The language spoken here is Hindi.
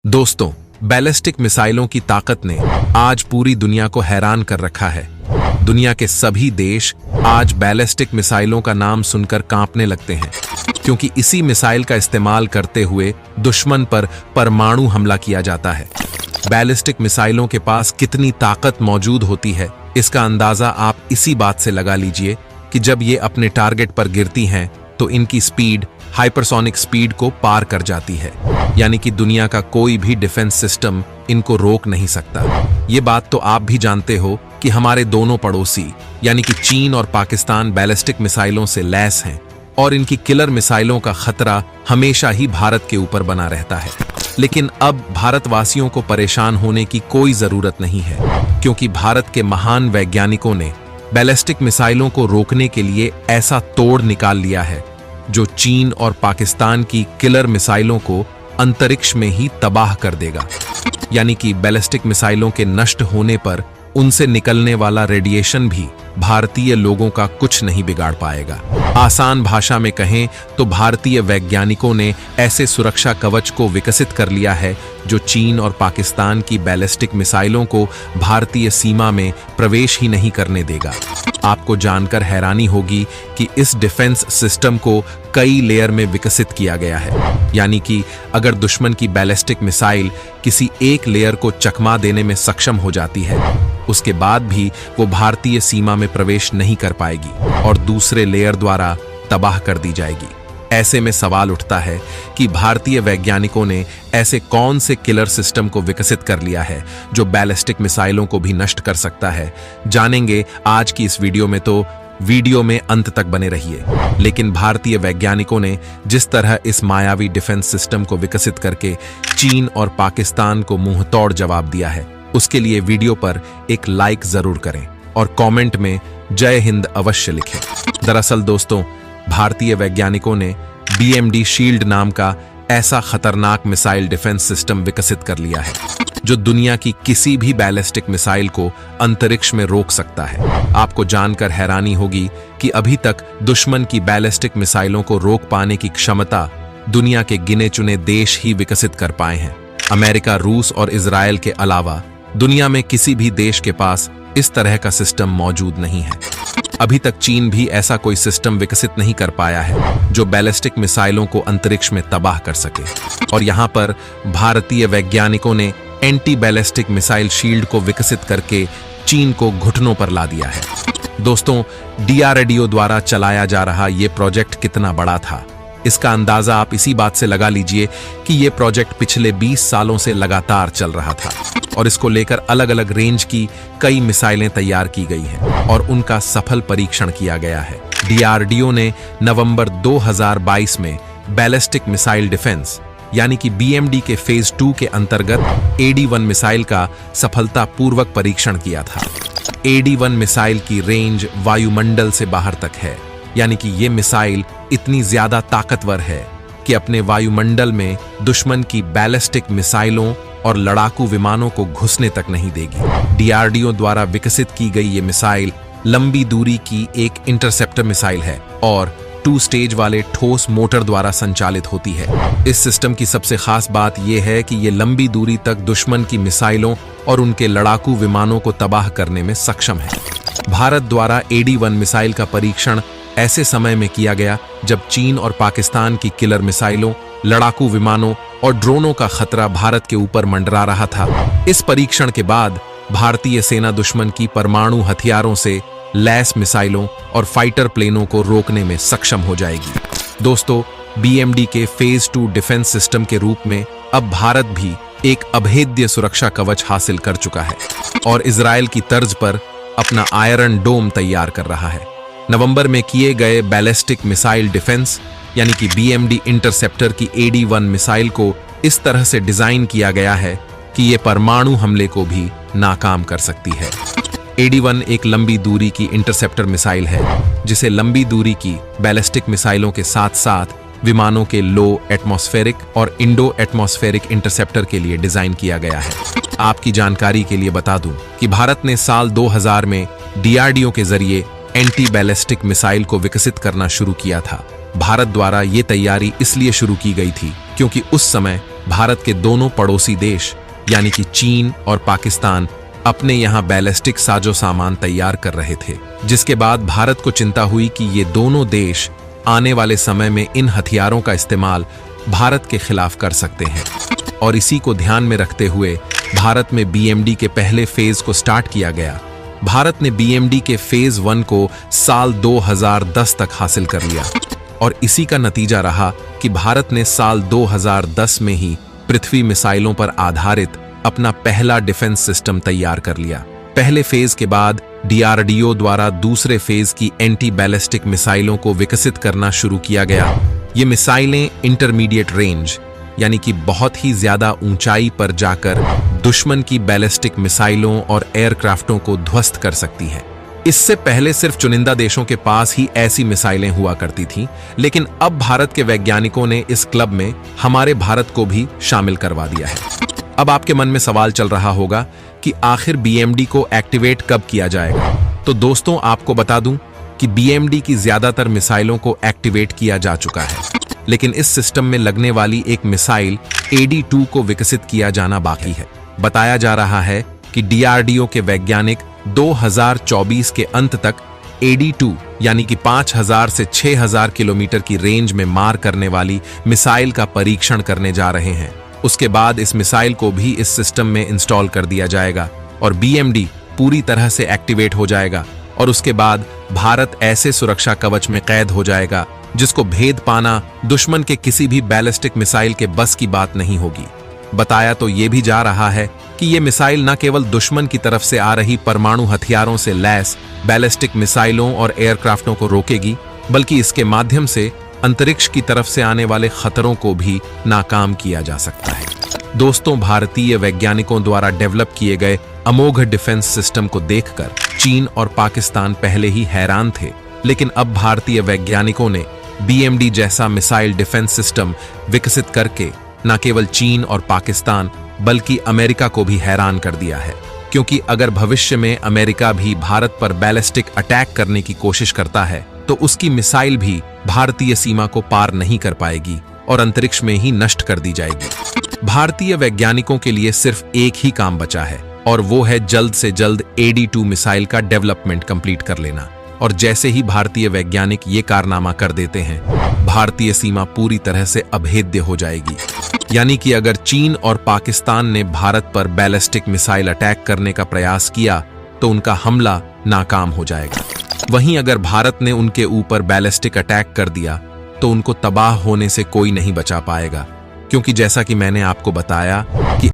दोस्तों, बैलिस्टिक मिसाइलों की ताकत ने आज पूरी दुनिया को हैरान कर रखा है। दुनिया के सभी देश आज बैलिस्टिक मिसाइलों का नाम सुनकर कांपने लगते हैं, क्योंकि इसी मिसाइल का इस्तेमाल करते हुए दुश्मन पर परमाणु हमला किया जाता है। बैलिस्टिक मिसाइलों के पास कितनी ताकत मौजूद होती है, इसका अंदाजा आप इसी बात से लगा लीजिए कि जब ये अपने टारगेट पर गिरती हैं तो इनकी स्पीड हाइपरसोनिक स्पीड को पार कर जाती है, यानी कि दुनिया का कोई भी डिफेंस सिस्टम इनको रोक नहीं सकता। ये बात तो आप भी जानते हो कि हमारे दोनों पड़ोसी यानी कि चीन और पाकिस्तान बैलिस्टिक मिसाइलों से लैस हैं और इनकी किलर मिसाइलों का खतरा हमेशा ही भारत के ऊपर बना रहता है। लेकिन अब भारतवासियों को परेशान होने की कोई जरूरत नहीं है, क्योंकि भारत के महान वैज्ञानिकों ने बैलिस्टिक मिसाइलों को रोकने के लिए ऐसा तोड़ निकाल लिया है जो चीन और पाकिस्तान की किलर मिसाइलों को अंतरिक्ष में ही तबाह कर देगा। यानी कि बैलिस्टिक मिसाइलों के नष्ट होने पर उनसे निकलने वाला रेडिएशन भी भारतीय लोगों का कुछ नहीं बिगाड़ पाएगा। आसान भाषा में कहें तो भारतीय वैज्ञानिकों ने ऐसे सुरक्षा कवच को विकसित कर लिया है जो चीन और पाकिस्तान की बैलिस्टिक मिसाइलों को भारतीय सीमा में प्रवेश ही नहीं करने देगा। आपको जानकर हैरानी होगी कि इस डिफेंस सिस्टम को कई लेयर में विकसित किया गया है, यानी कि अगर दुश्मन की बैलिस्टिक मिसाइल किसी एक लेयर को चकमा देने में सक्षम हो जाती है, उसके बाद भी वो भारतीय सीमा में प्रवेश नहीं कर पाएगी और दूसरे लेयर द्वारा तबाह कर दी जाएगी। ऐसे में सवाल उठता है कि भारतीय वैज्ञानिकों ने ऐसे कौन से किलर सिस्टम को विकसित कर लिया है जो बैलिस्टिक मिसाइलों को भी नष्ट कर सकता है। जानेंगे आज की इस वीडियो में, तो वीडियो में अंत तक बने रहिए। लेकिन भारतीय वैज्ञानिकों ने जिस तरह इस मायावी डिफेंस सिस्टम को विकसित करके चीन और पाकिस्तान को मुंहतोड़ जवाब दिया है, उसके लिए वीडियो पर एक लाइक जरूर करें और कमेंट में जय हिंद अवश्य लिखें। दरअसल दोस्तों, भारतीय वैज्ञानिकों ने BMD शील्ड नाम का ऐसा खतरनाक मिसाइल डिफेंस सिस्टम विकसित कर लिया है जो दुनिया की किसी भी बैलिस्टिक मिसाइल को अंतरिक्ष में रोक सकता है। आपको जानकर हैरानी होगी कि अभी तक दुश्मन की बैलिस्टिक मिसाइलों को रोक पाने की क्षमता दुनिया के गिने चुने देश ही विकसित कर पाए हैं। अमेरिका, रूस और इजराइल के अलावा दुनिया में किसी भी देश के पास इस तरह का सिस्टम मौजूद नहीं है। अभी तक चीन भी ऐसा कोई सिस्टम विकसित नहीं कर पाया है जो बैलिस्टिक मिसाइलों को अंतरिक्ष में तबाह कर सके। और यहाँ पर भारतीय वैज्ञानिकों ने एंटी बैलिस्टिक मिसाइल शील्ड को विकसित करके चीन को घुटनों पर ला दिया है। दोस्तों, DRDO द्वारा चलाया जा रहा ये प्रोजेक्ट कितना बड़ा था, इसका अंदाजा आप इसी बात से लगा लीजिए कि ये प्रोजेक्ट पिछले 20 सालों से लगातार चल रहा था और इसको लेकर अलग अलग रेंज की कई मिसाइलें तैयार की गई हैं और उनका सफल परीक्षण किया गया है। DRDO ने नवंबर 2022 में बैलिस्टिक मिसाइल डिफेंस यानी कि BMD के फेज 2 के अंतर्गत AD-1 मिसाइल का सफलतापूर्वक परीक्षण किया था। AD-1 मिसाइल की रेंज वायुमंडल से बाहर तक है, यानी कि ये मिसाइल इतनी ज्यादा ताकतवर है कि अपने वायुमंडल में दुश्मन की बैलिस्टिक मिसाइलों और लड़ाकू विमानों को घुसने तक नहीं देगी। DRDO द्वारा विकसित की गई ये मिसाइल लंबी दूरी की एक इंटरसेप्टर मिसाइल है और 2 स्टेज वाले ठोस मोटर द्वारा संचालित होती है। इस सिस्टम की सबसे खास बात यह है कि ये लंबी दूरी तक दुश्मन की मिसाइलों और उनके लड़ाकू विमानों को तबाह करने में सक्षम है। भारत द्वारा AD-1 मिसाइल का परीक्षण ऐसे समय में किया गया जब चीन और पाकिस्तान की किलर मिसाइलों, लड़ाकू विमानों और ड्रोनों का खतरा भारत के ऊपर मंडरा रहा था। इस परीक्षण के बाद भारतीय सेना दुश्मन की परमाणु हथियारों से लैस मिसाइलों और फाइटर प्लेनों को रोकने में सक्षम हो जाएगी। दोस्तों, BMD के फेज 2 डिफेंस सिस्टम के रूप में अब भारत भी एक अभेद्य सुरक्षा कवच हासिल कर चुका है और इजराइल की तर्ज पर अपना आयरन डोम तैयार कर रहा है। नवंबर में किए गए बैलिस्टिक मिसाइल डिफेंस यानी कि BMD इंटरसेप्टर की AD-1 मिसाइल को इस तरह से डिजाइन किया गया है कि ये परमाणु हमले को भी नाकाम कर सकती है। AD-1 एक लंबी दूरी की इंटरसेप्टर मिसाइल है जिसे लंबी दूरी की बैलिस्टिक मिसाइलों के साथ साथ विमानों के लो एटमॉस्फेरिक और इंडो एटमॉस्फेरिक इंटरसेप्टर के लिए डिजाइन किया गया है। आपकी जानकारी के लिए बता दूं कि भारत ने साल 2000 में DRDO के जरिए एंटी बैलिस्टिक मिसाइल को विकसित करना शुरू किया था। भारत द्वारा ये तैयारी इसलिए शुरू की गई थी क्योंकि उस समय भारत के दोनों पड़ोसी देश यानी कि चीन और पाकिस्तान अपने यहां बैलिस्टिक साजो सामान तैयार कर रहे थे, जिसके बाद भारत को चिंता हुई कि ये दोनों देश आने वाले समय में इन हथियारों का इस्तेमाल भारत के खिलाफ कर सकते हैं। और इसी को ध्यान में रखते हुए भारत में बीएमडी के पहले फेज को स्टार्ट किया गया। भारत ने बीएमडी के फेज 1 को साल 2010 तक हासिल कर लिया और इसी का नतीजा रहा कि भारत ने साल 2010 में ही पृथ्वी मिसाइलों पर आधारित अपना पहला डिफेंस सिस्टम तैयार कर लिया। पहले फेज के बाद डीआरडीओ द्वारा दूसरे फेज की एंटी बैलिस्टिक मिसाइलों को विकसित करना शुरू किया गया। ये मिसाइलें इंटरमीडिएट रेंज यानी कि बहुत ही ज्यादा ऊंचाई पर जाकर दुश्मन की बैलिस्टिक मिसाइलों और एयरक्राफ्टों को ध्वस्त कर सकती हैं। इससे पहले सिर्फ चुनिंदा देशों के पास ही ऐसी मिसाइलें हुआ करती थीं, लेकिन अब भारत के वैज्ञानिकों ने इस क्लब में हमारे भारत को भी शामिल करवा दिया है। अब आपके मन में सवाल चल रहा होगा कि आखिर बीएमडी को एक्टिवेट कब किया जाएगा। तो दोस्तों, आपको बता दूं कि बीएमडी की ज्यादातर मिसाइलों को एक्टिवेट किया जा चुका है, लेकिन इस सिस्टम में लगने वाली एक मिसाइल AD2 को विकसित किया जाना बाकी है। बताया जा रहा है कि डीआरडीओ के वैज्ञानिक 2024 के अंत तक AD2 यानी कि 5000 से 6000 किलोमीटर की रेंज में मार करने वाली मिसाइल का परीक्षण करने जा रहे हैं। उसके बाद इस मिसाइल को भी इस सिस्टम में इंस्टॉल कर दिया जाएगा और बीएमडी पूरी तरह से एक्टिवेट हो जाएगा और उसके बाद भारत ऐसे सुरक्षा कवच में कैद हो जाएगा जिसको भेद पाना दुश्मन के किसी भी बैलिस्टिक मिसाइल के बस की बात नहीं होगी। बताया तो ये भी जा रहा है कि ये मिसाइल न केवल दुश्मन की तरफ से आ रही परमाणु हथियारों से लैस बैलिस्टिक मिसाइलों और एयरक्राफ्टों को रोकेगी, बल्कि इसके माध्यम से अंतरिक्ष की तरफ से आने वाले खतरों को भी नाकाम किया जा सकता है। दोस्तों, भारतीय वैज्ञानिकों द्वारा डेवलप किए गए अमोघ डिफेंस सिस्टम को देखकर चीन और पाकिस्तान पहले ही हैरान थे, लेकिन अब भारतीय वैज्ञानिकों ने बीएमडी जैसा मिसाइल डिफेंस सिस्टम विकसित करके न केवल चीन और पाकिस्तान बल्कि अमेरिका को भी हैरान कर दिया है। क्योंकि अगर भविष्य में अमेरिका भी भारत पर बैलिस्टिक अटैक करने की कोशिश करता है तो उसकी मिसाइल भी भारतीय सीमा को पार नहीं कर पाएगी और अंतरिक्ष में ही नष्ट कर दी जाएगी। भारतीय वैज्ञानिकों के लिए सिर्फ एक ही काम बचा है और वो है जल्द से जल्द AD2 मिसाइल का डेवलपमेंट कंप्लीट कर लेना। और जैसे ही भारतीय वैज्ञानिक ये कारनामा कर देते हैं, भारतीय सीमा पूरी तरह से अभेद्य हो जाएगी। यानी कि अगर चीन और पाकिस्तान ने भारत पर बैलिस्टिक मिसाइल अटैक करने का प्रयास किया तो उनका हमला नाकाम हो जाएगा। वहीं अगर भारत ने उनके ऊपर बैलिस्टिक अटैक कर दिया तो उनको तबाह होने से कोई नहीं बचा पाएगा, क्योंकि जैसा कि मैंने आपको बताया कि